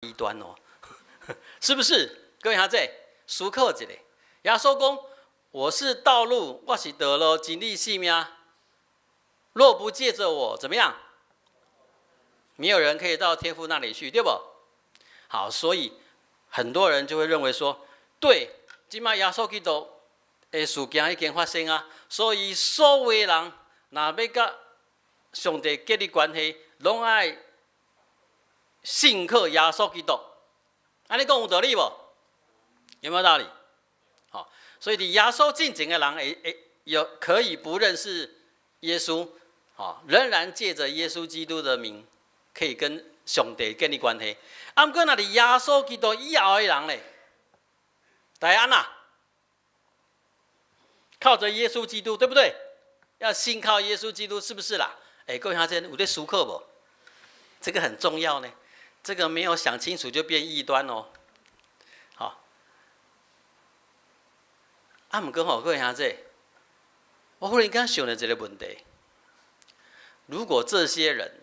异端哦，是不是？各位兄弟，思考一下。耶稣讲：“我是道路，我是道路，真理性命。若不借着我，怎么样？没有人可以到天父那里去，对不？好，所以很多人就会认为说，对，今麦耶稣基督的事件已经发生啊，所以所有的人若要甲上帝建立关系，拢爱信靠耶稣基督。安尼讲有道理不？有没有道理？好，所以你耶稣进前的人有可以不认识耶稣，好，仍然借着耶稣基督的名，可以跟上帝建立关系。啊，不过那你耶稣基督以后的人咧，大家呐，靠着耶稣基督，对不对？要信靠耶稣基督，是不是啦？各位兄弟，有在思考不？这个很重要呢。这个没有想清楚就变异端哦。好，啊，不过吼，各位兄弟，我忽然间想了这个问题：如果这些人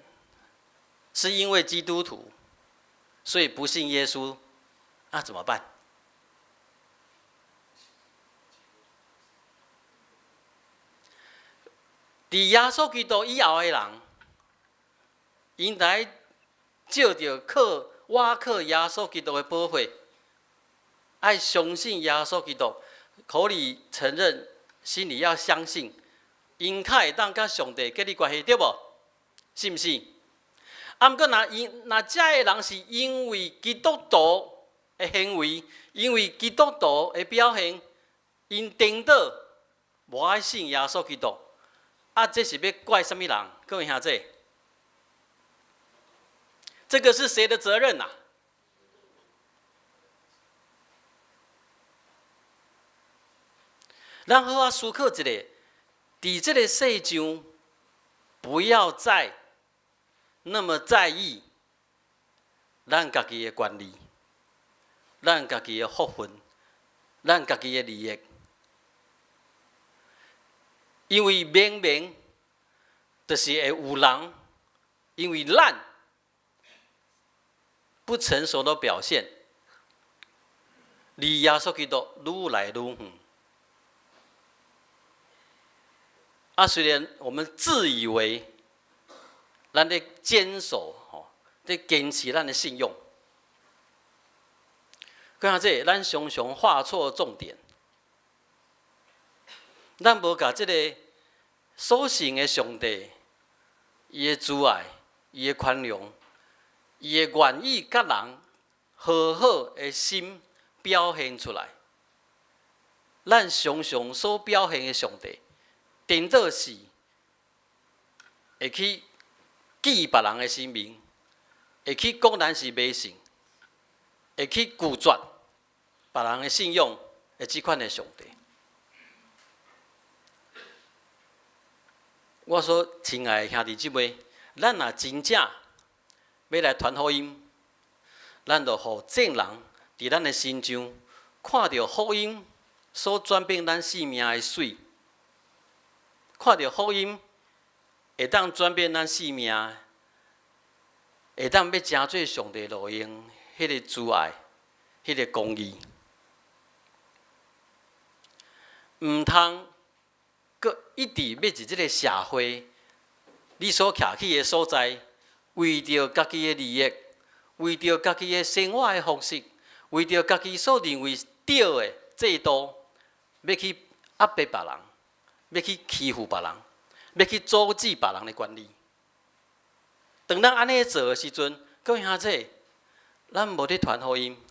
是因为基督徒，所以不信耶稣，那怎么办？在耶稣基督以后的人，因来照着靠耶稣基督的保护，爱相信耶稣基督，口里承认，心里要相信，因才会当甲上帝建立关系，对不？是不是？啊，不过那这个人是因为基督徒的行为，因为基督徒的表现，因颠倒无爱信耶稣基督，啊，这是要怪什么人？各位兄弟，这个是谁的责任啊？咱好好思考一下，在这个世上，不要再那么在意咱家己的权利、咱家己的福分、咱家己的利益，因为明明就是会有人，因为咱不成熟的表现，离耶稣基督愈来愈远。啊，虽然我们自以为咱在坚守，在坚持咱的信用，看下这，咱常常画错重点，咱无把这个所信的上帝，伊的慈爱、伊的宽容、伊的愿意甲人和好的心表现出来。咱常常所表现的上帝，颠倒是会去记别人的性命，会去讲咱是迷信，会去拒绝别人的信用的这款的上帝。我说，亲爱的兄弟姊妹，咱若真正要来传福音，咱就互众人伫咱的心上看到福音所转变咱生命的水，看到福音会当转变咱生命，会当要成做上帝路用，迄个慈爱，迄个公义，唔通阁一直要伫即个社会，你所徛起的所在，为着家己的利益，为着家己的生活的方式，为着家己所认为对的制度，要去压迫别人，要去欺负别人，要去阻止别人的权利。当咱安尼做的时阵，各位兄弟，咱无伫传福音，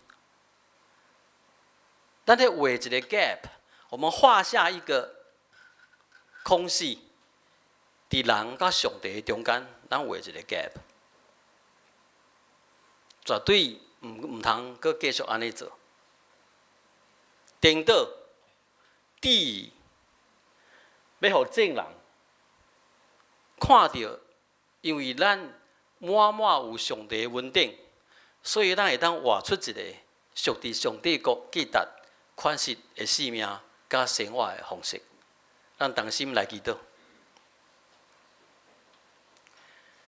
咱咧画一个 gap， 我们画下一个空隙，伫人甲上帝中间，咱画一个 gap， 绝对唔通阁继续安尼做，颠倒质疑，要互众人看到，因为咱满满有上帝的恩典，所以咱会当活出一个属伫上帝国记达款式的生命甲生活的方式。咱同心来祈祷。